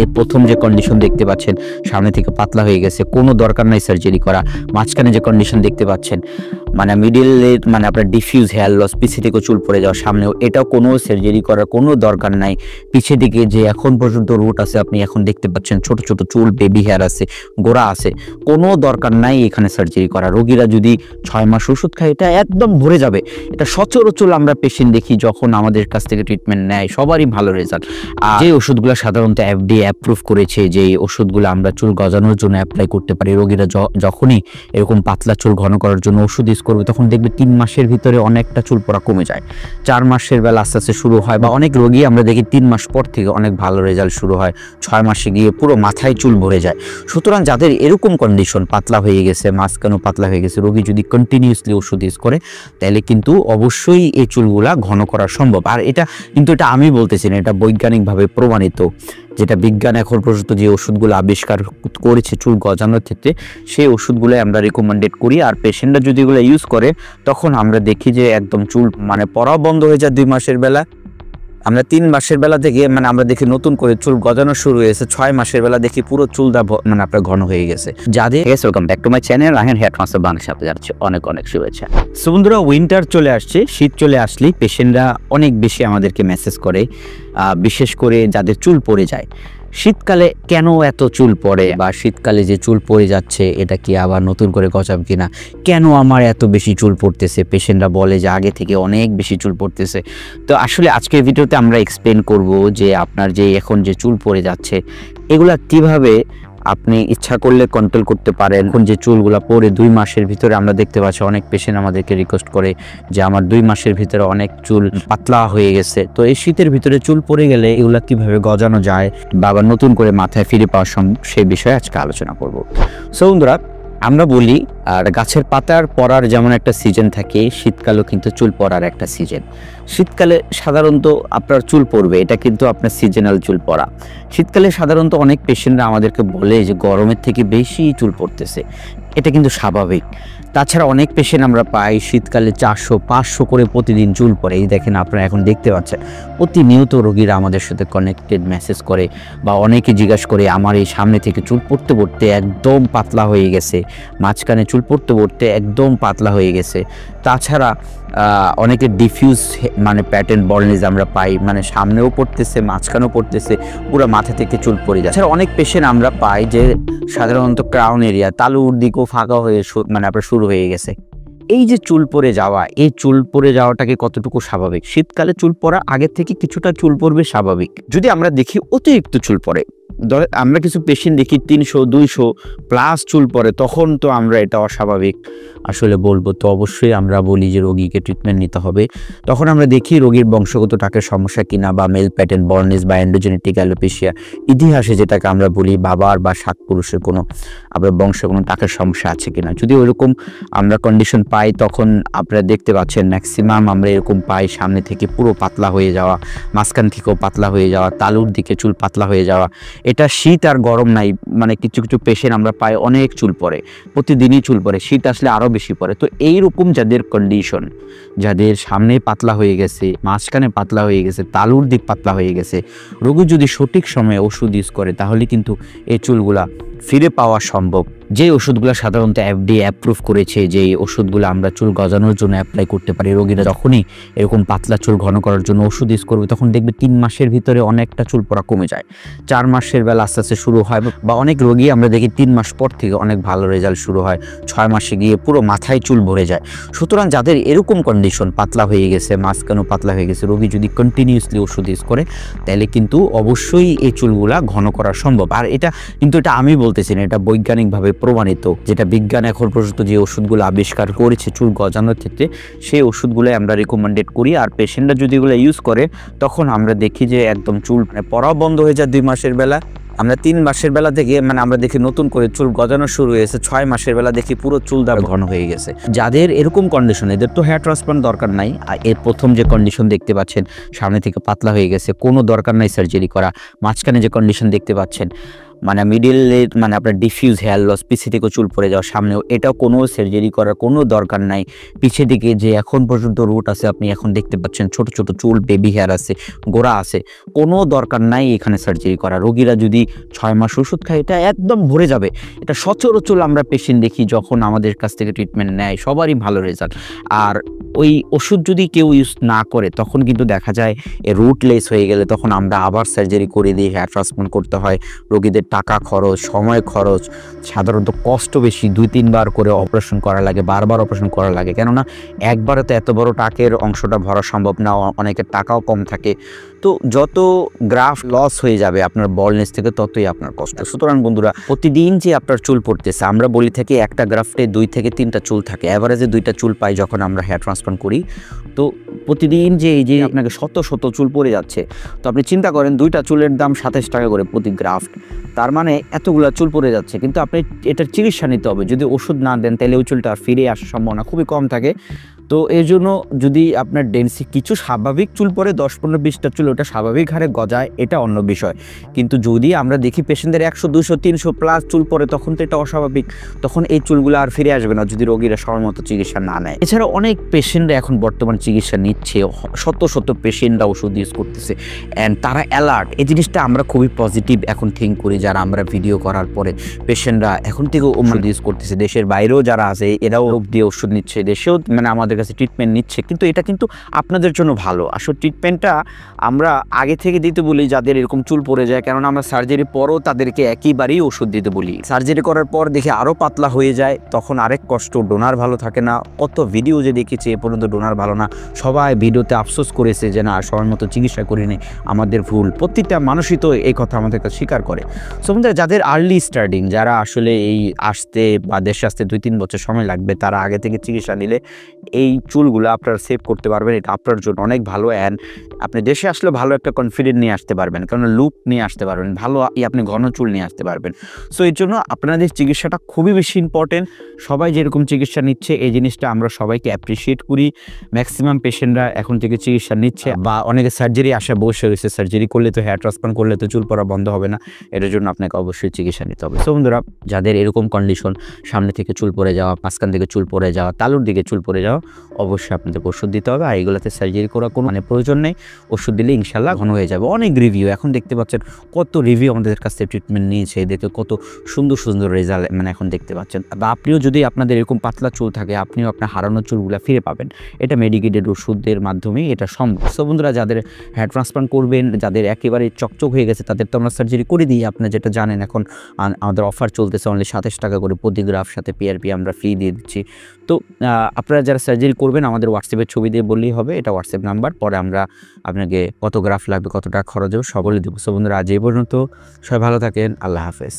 এর প্রথম যে কন্ডিশন দেখতে পাচ্ছেন সামনে থেকে পাতলা হয়ে গেছে, কোনো দরকার নাই সার্জারি করা। মাঝখানে যে কন্ডিশন দেখতে পাচ্ছেন মানে মিডিলের মানে আপনার ডিফিউজ হেয়ার লস, পিছে থেকে চুল পড়ে যাওয়া সামনেও, এটাও কোনো সার্জারি করার কোনো দরকার নাই। পিছে দিকে যে এখন পর্যন্ত রুট আছে আপনি এখন দেখতে পাচ্ছেন, ছোট ছোট চুল, বেবি হেয়ার আছে, গোড়া আছে, কোনো দরকার নাই এখানে সার্জারি করা। রোগীরা যদি 6 মাস ওষুধ খায় এটা একদম ভরে যাবে। এটা সচরাচর আমরা পেশেন্ট দেখি যখন আমাদের কাছ থেকে ট্রিটমেন্ট নেয়, সবারই ভালো রেজাল্ট। আর যে ওষুধগুলো সাধারণত FDA অ্যাপ্রুভ করেছে, যে ওষুধগুলো আমরা চুল গজানোর জন্য অ্যাপ্লাই করতে পারি, রোগীরা যখনই এরকম পাতলা চুল ঘন করার জন্য ওষুধ ইউজ করবে তখন দেখবে 3 মাসের ভিতরে অনেকটা চুল পড়া কমে যায়। 4 মাসের বেলা আস্তে আস্তে শুরু হয়, বা অনেক রোগী আমরা দেখি 3 মাস পর থেকে অনেক ভালো রেজাল্ট শুরু হয়, 6 মাসে গিয়ে পুরো মাথায় চুল ভরে যায়। সুতরাং যাদের এরকম কন্ডিশন, পাতলা হয়ে গেছে, মাঝখানেও পাতলা হয়ে গেছে, রোগী যদি কন্টিনিউসলি ওষুধ ইউজ করে তাহলে কিন্তু অবশ্যই এই চুলগুলা ঘন করা সম্ভব। আর এটা আমি বলতেছি না, এটা বৈজ্ঞানিকভাবে প্রমাণিত, যেটা বিজ্ঞান এখন পর্যন্ত যে ওষুধগুলো আবিষ্কার করেছে চুল গজানোর ক্ষেত্রে, সেই ওষুধগুলো আমরা রেকমেন্ডেড করি। আর পেশেন্টরা যদি এগুলো ইউজ করে তখন আমরা দেখি যে একদম চুল মানে পড়াও বন্ধ হয়ে যায় 2 মাসের বেলা। আমরা 3 মাসের বেলা থেকে মানে আমরা দেখি নতুন করে চুল গজানো শুরু হয়েছে, 6 মাসের বেলা দেখি পুরো চুলটা মানে আপনার ঘন হয়ে গেছে। যাদের welcome back to my channel Raihan hair transfer বাংলার সাথে যাচ্ছে অনেক অনেক শুভেচ্ছা। সো বন্ধুরা, উইন্টার চলে আসছে, শীত চলে আসলেই পেশেন্টরা অনেক বেশি আমাদেরকে মেসেজ করে, বিশেষ করে যাদের চুল পড়ে যায়। শীতকালে কেন এত চুল পড়ে, বা শীতকালে যে চুল পড়ে যাচ্ছে এটা কি আবার নতুন করে গজাবে কিনা, কেন আমার এত বেশি চুল পড়তেছে, পেশেন্টরা বলে যে আগে থেকে অনেক বেশি চুল পড়তেছে। তো আসলে আজকের ভিডিওতে আমরা এক্সপ্লেন করব যে আপনার যে এখন যে চুল পড়ে যাচ্ছে এগুলা কিভাবে আপনি ইচ্ছা করলে কন্ট্রোল করতে পারেন। এখন যে চুলগুলা পড়ে 2 মাসের ভিতরে আমরা দেখতে পাচ্ছি অনেক পেশেন্ট আমাদেরকে রিকোয়েস্ট করে যে আমার 2 মাসের ভিতরে অনেক চুল পাতলা হয়ে গেছে। তো এই শীতের ভিতরে চুল পড়ে গেলে এগুলা কিভাবে গজানো যায় বা আবার নতুন করে মাথায় ফিরে পাওয়া সম্ভব, সেই বিষয়ে আজকে আলোচনা করব। সো বন্ধুরা, আমরা বলি আর গাছের পাতার পড়ার যেমন একটা সিজন থাকে, শীতকালেও কিন্তু চুল পড়ার একটা সিজন। শীতকালে সাধারণত আপনার চুল পড়বে, এটা কিন্তু আপনার সিজনাল চুল পড়া। শীতকালে সাধারণত অনেক পেশেন্টরা আমাদেরকে বলে যে গরমের থেকে বেশি চুল পড়তেছে, এটা কিন্তু স্বাভাবিক। তাছাড়া অনেক পেশেন্ট আমরা পাই শীতকালে 400-500 করে প্রতিদিন চুল পড়ে। এই দেখেন আপনারা এখন দেখতে পাচ্ছেন, প্রতিনিয়ত রোগীরা আমাদের সাথে কানেক্টেড মেসেজ করে, বা অনেকে জিজ্ঞাসা করে আমার এই সামনে থেকে চুল পড়তে পড়তে একদম পাতলা হয়ে গেছে, মাঝখানে চুল পড়তে পড়তে একদম পাতলা হয়ে গেছে। তাছাড়া অনেকে ডিফিউজ মানে প্যাটার্ন বলনেস আমরা পাই, মানে সামনেও পড়তেছে, মাঝখানেও পড়তেছে, পুরো মাথা থেকে চুল পড়ে যায়। তাছাড়া অনেক পেশেন্ট আমরা পাই যে সাধারণত ক্রাউন এরিয়া, তালুর দিকেও ফাঁকা হয়ে মানে আপনার শুরু হয়ে গেছে। এই যে চুল পড়ে যাওয়া, এই চুল পড়ে যাওয়াটাকে কতটুকু স্বাভাবিক? শীতকালে চুল পড়া আগে থেকে কিছুটা চুল পড়বে স্বাভাবিক। যদি আমরা দেখি অতিরিক্ত চুল পড়ে, আমরা কিছু পেশেন্ট দেখি 300-200 প্লাস চুল পড়ে, তখন তো আমরা এটা অস্বাভাবিক আসলে বলবো। তো অবশ্যই আমরা বলি যে রোগীকে ট্রিটমেন্ট নিতে হবে। তখন আমরা দেখি রোগীর বংশগত টাকের সমস্যা কিনা, বা মেল প্যাটার্ন বলনেস বা এন্ডোজেনেটিক অ্যালোপেশিয়া, ইতিহাসে যেটাকে আমরা বলি বাবার বা সাত পুরুষের কোনো আপনার বংশে কোনো টাকের সমস্যা আছে কিনা। যদি ওইরকম আমরা কন্ডিশন পাই তখন আপনারা দেখতে পাচ্ছেন ম্যাক্সিমাম আমরা এরকম পাই সামনে থেকে পুরো পাতলা হয়ে যাওয়া, মাঝখান থেকেও পাতলা হয়ে যাওয়া, তালুর দিকে চুল পাতলা হয়ে যাওয়া। এটা শীত আর গরম নাই, মানে কিছু কিছু পেশেন্ট আমরা পাই অনেক চুল পড়ে, প্রতিদিনই চুল পড়ে, শীত আসলে আরও বেশি পড়ে। তো এইরকম যাদের কন্ডিশন, যাদের সামনে পাতলা হয়ে গেছে, মাঝখানে পাতলা হয়ে গেছে, তালুর দিক পাতলা হয়ে গেছে, রোগী যদি সঠিক সময়ে ওষুধ ইউজ করে তাহলে কিন্তু এই চুলগুলা ফিরে পাওয়া সম্ভব। যে ওষুধগুলো সাধারণত FDA অ্যাপ্রুভ করেছে, যে ওষুধগুলো আমরা চুল গজানোর জন্য অ্যাপ্লাই করতে পারি, রোগীরা যখনই এরকম পাতলা চুল ঘন করার জন্য ওষুধ ইউজ করবে তখন দেখবে 3 মাসের ভিতরে অনেকটা চুল পড়া কমে যায়। 4 মাসের বেলা আস্তে আস্তে শুরু হয়, বা অনেক রোগী আমরা দেখি 3 মাস পর থেকে অনেক ভালো রেজাল্ট শুরু হয়, 6 মাসে গিয়ে পুরো মাথায় চুল ভরে যায়। সুতরাং যাদের এরকম কন্ডিশন, পাতলা হয়ে গেছে, মাঝখানেও পাতলা হয়ে গেছে, রোগী যদি কন্টিনিউসলি ওষুধ ইউজ করে তাহলে কিন্তু অবশ্যই এই চুলগুলা ঘন করা সম্ভব। আর এটা আমি বলতেছি না, এটা বৈজ্ঞানিকভাবে প্রমাণিত, যেটা বিজ্ঞান এখন পর্যন্ত যে ওষুধগুলো আবিষ্কার করেছে চুল গজানোর ক্ষেত্রে, সেই ওষুধগুলো আমরা রেকমেন্ডেড করি। আর পেশেন্টরা যদি এগুলো ইউজ করে তখন আমরা দেখি যে একদম চুল মানে পড়াও বন্ধ হয়ে যায় 2 মাসের বেলা। আমরা 3 মাসের বেলা থেকে মানে আমরা দেখি নতুন করে চুল গজানো শুরু হয়েছে, 6 মাসের বেলা দেখি পুরো চুলটা ঘন হয়ে গেছে। যাদের এরকম কন্ডিশন, এদের তো হেয়ার ট্রান্সপ্লান্ট দরকার নাই। আর এর প্রথম যে কন্ডিশন দেখতে পাচ্ছেন সামনে থেকে পাতলা হয়ে গেছে, কোনো দরকার নাই সার্জারি করা। মাঝখানে যে কন্ডিশন দেখতে পাচ্ছেন মানে মিডলের মানে আপনার ডিফিউজ হেয়ার লস, পিছে থেকে চুল পড়ে যাওয়া সামনেও, এটাও কোনো সার্জারি করার কোনো দরকার নাই। পিছে দিকে যে এখন পর্যন্ত রুট আছে আপনি এখন দেখতে পাচ্ছেন, ছোট ছোট চুল, বেবি হেয়ার আছে, গোড়া আছে, কোনো দরকার নাই এখানে সার্জারি করা। রোগীরা যদি 6 মাস ওষুধ খায় এটা একদম ভরে যাবে। এটা সচরাচর আমরা পেশেন্ট দেখি যখন আমাদের কাছ থেকে ট্রিটমেন্ট নেয় সবারই ভালো রেজাল্ট। আর ওই ওষুধ যদি কেউ ইউজ না করে তখন কিন্তু দেখা যায় রুটলেস হয়ে গেলে তখন আমরা আবার সার্জারি করে দিয়ে হেয়ার ট্রান্সপ্লান্ট করতে হয়। রোগীদের টাকা খরচ, সময় খরচ, সাধারণত কষ্ট বেশি, 2-3 বার করে অপারেশন করা লাগে, বারবার অপারেশন করা লাগে। কেননা একবারে তো এত বড় টাকের অংশটা ভরা সম্ভব না, অনেকের টাকাও কম থাকে। তো যত গ্রাফ লস হয়ে যাবে আপনার বলনেস থেকে ততই আপনার কষ্ট। সুতরাং বন্ধুরা, প্রতিদিন যে আপনার চুল পড়তেছে, আমরা বলি থাকি একটা গ্রাফটে 2 থেকে 3টা চুল থাকে, অ্যাভারেজে 2টা চুল পাই যখন আমরা হেয়ার ট্রান্সপ্লান্ট করি। তো প্রতিদিন যে এই যে আপনাকে শত শত চুল পড়ে যাচ্ছে, তো আপনি চিন্তা করেন 2টা চুলের দাম 27 টাকা করে প্রতি গ্রাফট, তার মানে এতগুলা চুল পড়ে যাচ্ছে। কিন্তু আপনি এটার চিকিৎসা নিতে হবে, যদি ওষুধ না দেন তাহলে ওই চুলটা আর ফিরে আসার সম্ভাবনা খুবই কম থাকে। তো এই জন্য যদি আপনার ডেন্সি কিছু স্বাভাবিক চুল পরে 10-15-20টা চুল, ওটা স্বাভাবিক হারে গজায়, এটা অন্য বিষয়। কিন্তু যদি আমরা দেখি পেশেন্টদের 100-200-300+ চুল পরে, তখন তো এটা অস্বাভাবিক, তখন এই চুলগুলো আর ফিরে আসবে না যদি রোগীরা সময় মতো চিকিৎসা না নেয়। এছাড়া অনেক পেশেন্টরা এখন বর্তমান চিকিৎসা নিচ্ছে, শত শত পেশেন্টরা ওষুধ ইউজ করতেছে অ্যান্ড তারা অ্যালার্ট। এই জিনিসটা আমরা খুবই পজিটিভ এখন থিঙ্ক করি, যারা আমরা ভিডিও করার পরে পেশেন্টরা এখন থেকে ওষুধ ইউজ করতেছে। দেশের বাইরেও যারা আছে এরাও রোগ দিয়ে ওষুধ নিচ্ছে, দেশেও মানে আমাদের কাছে ট্রিটমেন্ট নিচ্ছে। কিন্তু এটা কিন্তু আপনাদের জন্য ভালো। আসলে ট্রিটমেন্টটা আমরা আগে থেকে দিতে বলি যাদের এরকম চুল পড়ে যায়, কারণ আমরা সার্জারির পরও তাদেরকে একইবারেই ওষুধ দিতে বলি। সার্জারি করার পর দেখে আরও পাতলা হয়ে যায়, তখন আরেক কষ্ট, ডোনার ভালো থাকে না। কত ভিডিও যে দেখেছি এ পর্যন্ত ডোনার ভালো না, সবাই ভিডিওতে আফসোস করেছে যে না সময় মতো চিকিৎসা করিনি, আমাদের ভুল। প্রত্যেকটা মানুষই তো এই কথা আমাদের কাছে স্বীকার করে। সো বন্ধুরা, যাদের আর্লি স্টার্টিং, যারা আসলে এই আসতে বা দেশে আসতে 2-3 বছর সময় লাগবে, তারা আগে থেকে চিকিৎসা নিলে এই চুলগুলো আপনারা সেভ করতে পারবেন। এটা আপনার জন্য অনেক ভালো। অ্যান্ড আপনি দেশে আসলে ভালো একটা কনফিডেন্ট নিয়ে আসতে পারবেন, কারণ লুক নিয়ে আসতে পারবেন, ভালো আপনি ঘন চুল নিয়ে আসতে পারবেন। সো এর জন্য আপনাদের চিকিৎসাটা খুবই বেশি ইম্পর্টেন্ট। সবাই যেরকম চিকিৎসা নিচ্ছে এই জিনিসটা আমরা সবাইকে অ্যাপ্রিসিয়েট করি। ম্যাক্সিমাম পেশেন্টরা এখন থেকে চিকিৎসা নিচ্ছে, বা অনেকে সার্জারি আসা বসে রয়েছে, সার্জারি করলে তো হেয়ার ট্রান্সপ্লান্ট করলে তো চুল পড়া বন্ধ হবে না, এটার জন্য আপনাকে অবশ্যই চিকিৎসা নিতে হবে। সো বন্ধুরা, যাদের এরকম কন্ডিশন, সামনে থেকে চুল পড়ে যাওয়া, মাঝখান থেকে চুল পড়ে যাওয়া, তালুর দিকে চুল পড়ে যাওয়া, অবশ্যই আপনাদেরকে ওষুধ দিতে হবে। আর এগুলোতে সার্জারি করার কোনো প্রয়োজন নেই, ওষুধ দিলে ইনশাল্লাহ ঘন হয়ে যাবে। অনেক রিভিউ এখন দেখতে পাচ্ছেন, কত রিভিউ আমাদের কাছ থেকে ট্রিটমেন্ট নিয়েছে, এদেরকে কত সুন্দর সুন্দর রেজাল্ট এখন দেখতে পাচ্ছেন। বা আপনিও যদি আপনাদের এরকম পাতলা চুল থাকে, আপনিও আপনার হারানো চুলগুলো ফিরে পাবেন। এটা মেডিকেটেড ওষুধের মাধ্যমেই এটা সম্ভব। সো বন্ধুরা, যাদের হেয়ার ট্রান্সপ্লান্ট করবেন, যাদের একেবারে চকচক হয়ে গেছে, তাদের তো আমরা সার্জারি করে দিই। আপনারা যেটা জানেন, এখন আমাদের অফার চলতেছে, অনলি 27 টাকা করে প্রতি গ্রাফ, সাথে PRP আমরা ফ্রি দিয়ে দিচ্ছি। তো আপনারা যারা সার্জারি করবেন আমাদের হোয়াটসঅ্যাপের ছবি দিয়ে বললেই হবে, এটা হোয়াটসঅ্যাপ নাম্বার। পরে আমরা আপনাকে কত গ্রাফ লাগবে, কত টাকা খরচ হবে সব বলে দেবো। সো বন্ধুরা, আজ এই পর্যন্ত, সবাই ভালো থাকেন, আল্লাহ হাফেজ।